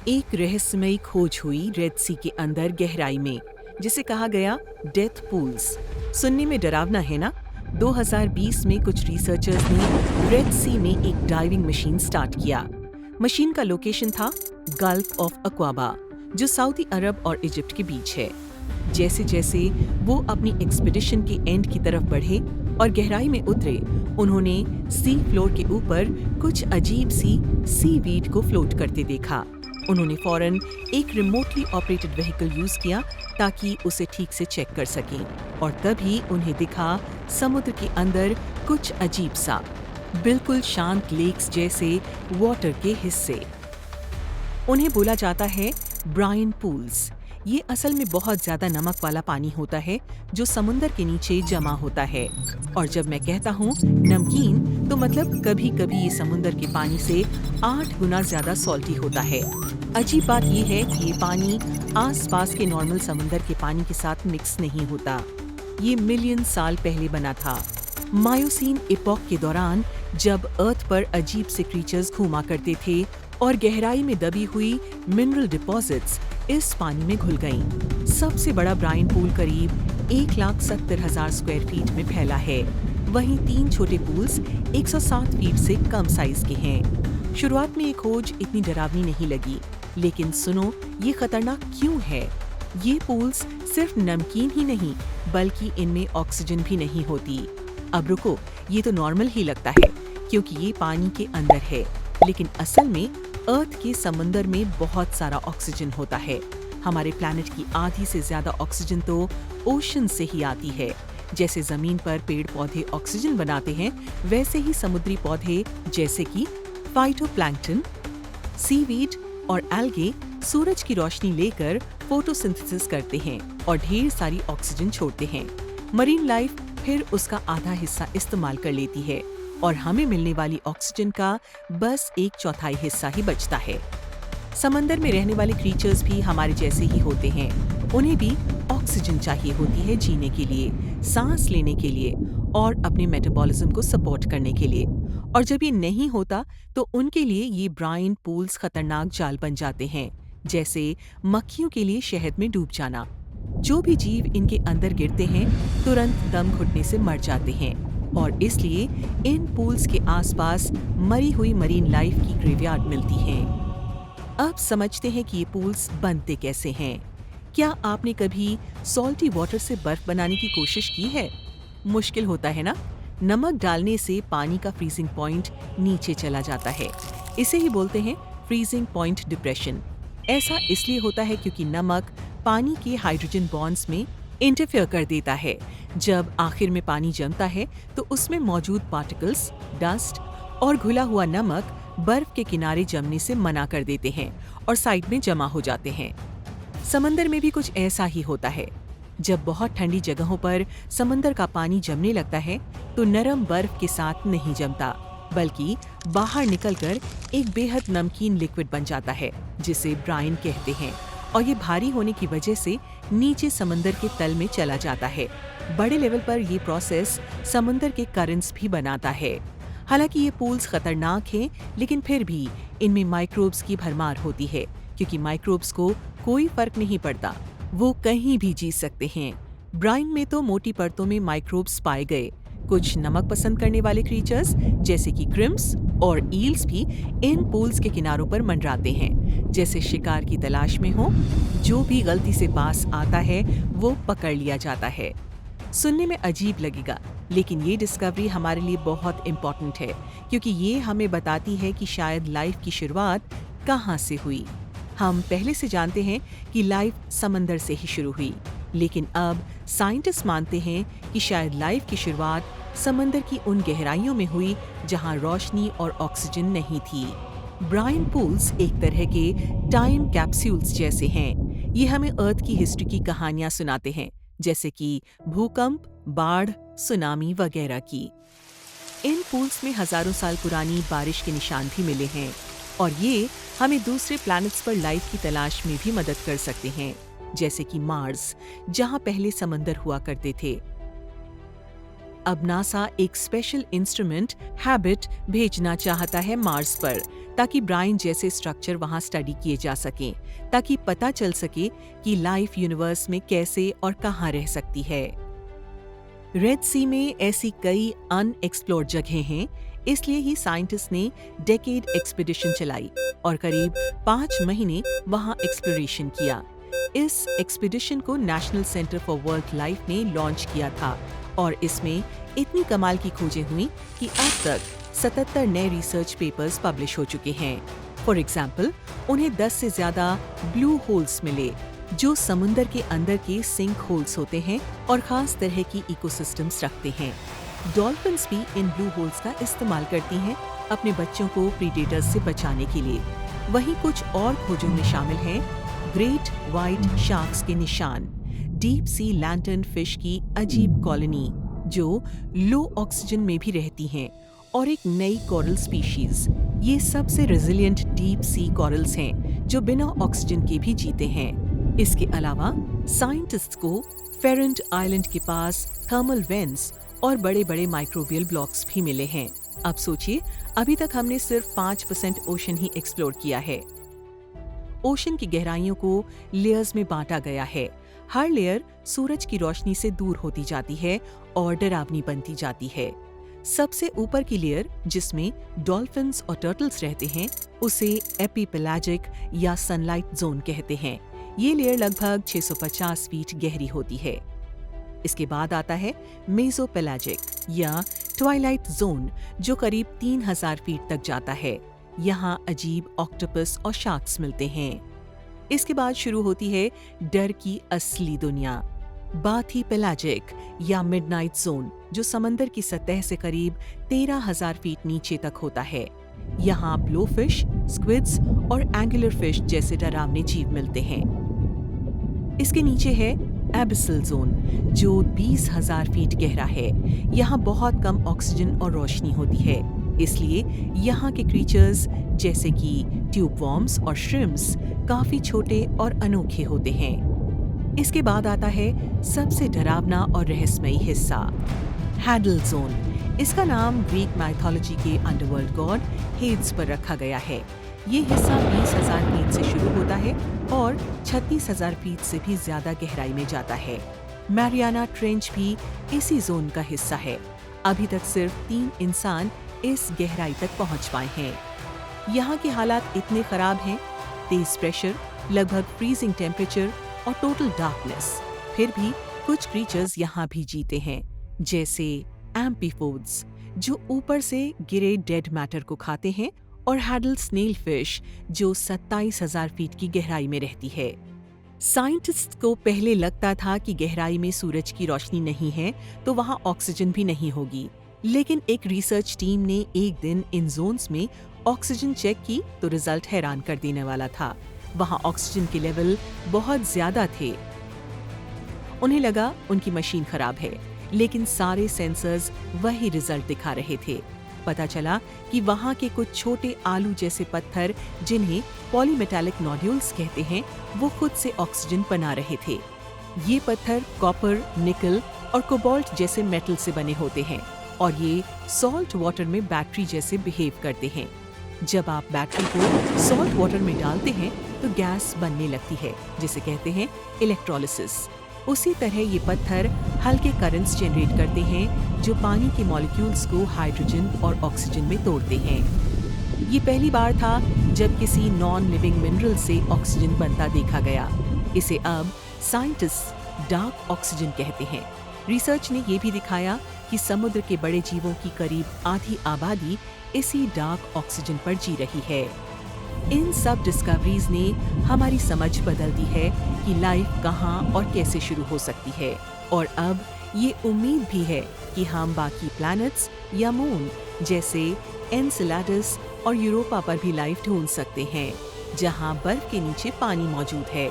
एक रहस्यमयी खोज हुई रेड सी के अंदर गहराई में, जिसे कहा गया डेथ पूल्स। सुनने में डरावना है ना? 2020 में कुछ रिसर्चर्स ने रेड सी में एक डाइविंग मशीन स्टार्ट किया। मशीन का लोकेशन था गल्फ ऑफ अक्वाबा, जो सऊदी अरब और इजिप्ट के बीच है। जैसे जैसे वो अपनी एक्सपीडिशन के एंड की तरफ बढ़े और गहराई में उतरे, उन्होंने सी फ्लोर के ऊपर कुछ अजीब सी सीवीड को फ्लोट करते देखा। उन्होंने फौरन एक रिमोटली ऑपरेटेड व्हीकल यूज किया ताकि उसे ठीक से चेक कर सकें, और तभी उन्हें दिखा समुद्र के अंदर कुछ अजीब सा, बिल्कुल शांत लेक्स जैसे वाटर के हिस्से। उन्हें बोला जाता है ब्रायन पूल्स। ये असल में बहुत ज्यादा नमक वाला पानी होता है जो समुंदर के नीचे जमा होता है। और जब मैं कहता हूँ नमकीन, तो मतलब कभी कभी ये समुंदर के पानी से 8 गुना ज्यादा सॉल्टी होता है। अजीब बात ये है कि ये पानी आसपास के नॉर्मल समुंदर के पानी के साथ मिक्स नहीं होता। ये मिलियन साल पहले बना था, मायोसीन इपॉक के दौरान, जब अर्थ पर अजीब से क्रीचर्स घूमा करते थे और गहराई में दबी हुई मिनरल डिपॉजिट्स इस पानी में घुल गईं। सबसे बड़ा ब्रायन पूल करीब 1,70,000 स्क्वायर फीट में फैला है। वहीं 3 छोटे पूल्स 107 फीट से कम साइज के हैं। शुरुआत में ये खोज इतनी डरावनी नहीं लगी, लेकिन सुनो, ये खतरनाक क्यों है? ये पूल्स सिर्फ नमकीन ही नहीं, बल्कि इनमें ऑक्सीजन भी नहीं होती। अब रुको, ये तो नॉर्मल ही लगता है क्योंकि ये पानी के अंदर है, लेकिन असल में अर्थ के समंदर में बहुत सारा ऑक्सीजन होता है। हमारे प्लैनेट की आधी से ज्यादा ऑक्सीजन तो ओशन से ही आती है। जैसे जमीन पर पेड़ पौधे ऑक्सीजन बनाते हैं, वैसे ही समुद्री पौधे जैसे कि फाइटोप्लैंक्टन, सीवीड और एल्गे सूरज की रोशनी लेकर फोटोसिंथेसिस करते हैं और ढेर सारी ऑक्सीजन छोड़ते हैं। मरीन लाइफ फिर उसका आधा हिस्सा इस्तेमाल कर लेती है और हमें मिलने वाली ऑक्सीजन का बस 1/4 हिस्सा ही बचता है। समंदर में रहने वाले क्रीचर्स भी हमारे जैसे ही होते हैं। उन्हें भी ऑक्सीजन चाहिए होती है जीने के लिए, सांस लेने के लिए और अपने मेटाबॉलिज्म को सपोर्ट करने के लिए। और जब ये नहीं होता तो उनके लिए ये ब्रायन पूल्स खतरनाक जाल बन जाते हैं, जैसे मक्खियों के लिए शहद में डूब जाना। जो भी जीव इनके अंदर गिरते हैं तुरंत दम घुटने से मर जाते हैं, और इसलिए इन पूल्स के आसपास मरी हुई मरीन लाइफ की ग्रेवयार्ड मिलती है। अब समझते हैं कि ये पूल्स बनते कैसे हैं। क्या आपने कभी सॉल्टी वाटर से बर्फ बनाने की कोशिश की है? मुश्किल होता है ना? नमक डालने से पानी का फ्रीजिंग पॉइंट नीचे चला जाता है। इसे ही बोलते हैं फ्रीजिंग पॉइंट डिप्रेशन। ऐसा इसलिए होता है क्योंकि नमक पानी के हाइड्रोजन बॉन्ड्स में इंटरफेयर कर देता है। जब आखिर में पानी जमता है तो उसमें मौजूद पार्टिकल्स, डस्ट और घुला हुआ नमक बर्फ के किनारे जमने से मना कर देते हैं और साइड में जमा हो जाते हैं। समंदर में भी कुछ ऐसा ही होता है। जब बहुत ठंडी जगहों पर समंदर का पानी जमने लगता है तो नरम बर्फ के साथ नहीं जमता, बल्कि बाहर निकलकर एक बेहद नमकीन लिक्विड बन जाता है, जिसे ब्रायन कहते हैं। और ये भारी होने की वजह से नीचे समंदर के तल में चला जाता है। बड़े लेवल पर ये प्रोसेस समंदर के करंट्स भी बनाता है। हालांकि ये पूल्स खतरनाक हैं, लेकिन फिर भी इनमें माइक्रोब्स की भरमार होती है, क्योंकि माइक्रोब्स को कोई फर्क नहीं पड़ता, वो कहीं भी जी सकते हैं। ब्रायन में तो मोटी परतों में माइक्रोब्स पाए गए। कुछ नमक पसंद करने वाले क्रीचर्स जैसे कि क्रिम्स और ईल्स भी इन पूल्स के किनारों पर मंडराते हैं, जैसे शिकार की तलाश में हो। जो भी गलती से पास आता है वो पकड़ लिया जाता है। सुनने में अजीब लगेगा, लेकिन ये डिस्कवरी हमारे लिए बहुत इम्पोर्टेंट है, क्योंकि ये हमें बताती है कि शायद लाइफ की शुरुआत कहाँ से हुई। हम पहले से जानते हैं कि लाइफ समंदर से ही शुरू हुई, लेकिन अब साइंटिस्ट मानते हैं कि शायद लाइफ की शुरुआत समंदर की उन गहराइयों में हुई जहां रोशनी और ऑक्सीजन नहीं थी। ब्रायन पूल्स एक तरह के टाइम कैप्सूल्स जैसे हैं। ये हमें अर्थ की हिस्ट्री की कहानियां सुनाते हैं, जैसे कि भूकंप, बाढ़, सुनामी वगैरह की। इन पूल्स में हजारों साल पुरानी बारिश के निशान भी मिले हैं, और ये हमें दूसरे प्लैनेट्स पर लाइफ की तलाश में भी मदद कर सकते हैं, जैसे कि मार्स, जहां पहले समंदर हुआ करते थे। अब नासा एक स्पेशल इंस्ट्रूमेंट हैबिट भेजना चाहता है मार्स पर, ताकि ब्राइन जैसे स्ट्रक्चर वहां स्टडी किए जा सकें, ताकि पता चल सके कि लाइफ यूनिवर्स में कैसे और कहां रह सकती है। रेड सी में ऐसी कई अनएक्सप्लोर्ड जगहें हैं, इसलिए ही साइंटिस्ट ने डेकेड एक्सपीडिशन चलाई और करीब 5 महीने वहां एक्सप्लोरेशन किया। इस एक्सपीडिशन को national centre for world life ने लॉन्च किया था और इसमें इतनी कमाल की खोजें हुई कि अब तक 77 नए रिसर्च पेपर्स पब्लिश हो चुके हैं। फॉर एग्जाम्पल, उन्हें 10 से ज्यादा ब्लू होल्स मिले, जो समुंदर के अंदर के सिंक होल्स होते हैं और खास तरह की इकोसिस्टम्स रखते हैं। डॉल्फिन्स भी इन ब्लू होल्स का इस्तेमाल करती हैं अपने बच्चों को प्रीडेटर्स से बचाने के लिए। वहीं कुछ और खोजों में शामिल हैं ग्रेट व्हाइट शार्क्स के निशान, डीप सी लैंटर्न फिश की अजीब कॉलोनी जो लो ऑक्सीजन में भी रहती हैं, और एक नई कोरल स्पीशीज। ये सबसे रेजिलिएंट डीप सी कोरल्स हैं जो बिना ऑक्सीजन के भी जीते हैं। इसके अलावा साइंटिस्ट्स को फेरेंट आइलैंड के पास थर्मल वेंट्स और बड़े-बड़े माइक्रोबियल ब्लॉक्स भी मिले हैं। अब सोचिए, अभी तक हमने सिर्फ 5% ओशन ही एक्सप्लोर किया है। ओशन की गहराइयों को लेयर्स में बांटा गया है। हर लेयर सूरज की रोशनी से दूर होती जाती है और डरावनी बनती जाती है। सबसे ऊपर की लेयर, जिसमें डॉल्फिन्स और टर्टल्स रहते हैं, उसे एपीपेलाजिक या सनलाइट जोन कहते हैं। ये लेयर लगभग 650 फीट गहरी होती है। इसके बाद आता है मेसोपेलाजिक या ट्वाइलाइट जोन, जो करीब 3000 फीट तक जाता है। यहाँ अजीब ऑक्टोपस और शार्क्स मिलते हैं। इसके बाद शुरू होती है डर की असली दुनिया, बाथीपेलाजिक या मिडनाइट जोन, जो समंदर की सतह से करीब 13,000 फीट नीचे तक होता है। यहाँ ब्लोफिश, स्क्विड्स और एंगुलर फिश जैसे डरावने जीव मिलते हैं। इसके नीचे है एबिसल जोन, जो 20,000 फीट गहरा है। यहाँ बहुत कम ऑक्सीजन और रोशनी होती है, इसलिए यहाँ के क्रीचर्स जैसे कि ट्यूब वॉर्म्स और श्रिम्प्स काफी छोटे और अनोखे होते हैं। इसके बाद आता है सबसे डरावना और रहस्यमयी हिस्सा, हैडल जोन। इसका नाम ग्रीक माइथोलॉजी के अंडरवर्ल्ड गॉड हेड्स पर रखा गया है। ये हिस्सा 20,000 फीट से शुरू होता है और 36,000 फीट से भी ज्यादा गहराई में जाता है। मैरियाना ट्रेंच भी इसी जोन का हिस्सा है। अभी तक सिर्फ 3 इंसान इस गहराई तक पहुंच पाए हैं। यहाँ के हालात इतने खराब हैं, तेज प्रेशर, लगभग फ्रीजिंग टेम्परेचर और टोटल डार्कनेस, फिर भी कुछ क्रीचर्स यहाँ भी जीते हैं, जैसे एम्पीफोड्स, जो ऊपर से गिरे डेड मैटर को खाते हैं, और हैडल स्नेल फिश, जो 27,000 फीट की गहराई में रहती है। साइंटिस्ट को पहले लगता था कि गहराई में सूरज की रोशनी नहीं है तो वहाँ ऑक्सीजन भी नहीं होगी, लेकिन एक रिसर्च टीम ने एक दिन इन जोन्स में ऑक्सीजन चेक की तो रिजल्ट हैरान कर देने वाला था। वहाँ ऑक्सीजन के लेवल बहुत ज्यादा थे। उन्हें लगा उनकी मशीन खराब है, लेकिन सारे सेंसर्स वही रिजल्ट दिखा रहे थे। पता चला कि वहाँ के कुछ छोटे आलू जैसे पत्थर, जिन्हें पॉलीमेटालिक नोड्यूल्स कहते हैं, वो खुद से ऑक्सीजन बना रहे थे। ये पत्थर कॉपर, निकल और कोबाल्ट जैसे मेटल से बने होते हैं और ये सॉल्ट वाटर में बैटरी जैसे बिहेव करते हैं। जब आप बैटरी को सॉल्ट वाटर में डालते हैं तो गैस बनने लगती है, जिसे कहते हैं इलेक्ट्रोलिसिस। उसी तरह ये पत्थर हल्के करंट्स जनरेट करते हैं जो पानी के मॉलिक्यूल्स को हाइड्रोजन और ऑक्सीजन में तोड़ते हैं। ये पहली बार था जब किसी नॉन लिविंग मिनरल से ऑक्सीजन बनता देखा गया। इसे अब साइंटिस्ट डार्क ऑक्सीजन कहते हैं। रिसर्च ने ये भी दिखाया कि समुद्र के बड़े जीवों की करीब आधी आबादी इसी डार्क ऑक्सीजन पर जी रही है। इन सब डिस्कवरीज ने हमारी समझ बदल दी है कि लाइफ कहाँ और कैसे शुरू हो सकती है, और अब ये उम्मीद भी है कि हम बाकी प्लैनेट्स या मून जैसे एनसेलाडस और यूरोपा पर भी लाइफ ढूंढ सकते हैं, जहाँ बर्फ के नीचे पानी मौजूद है।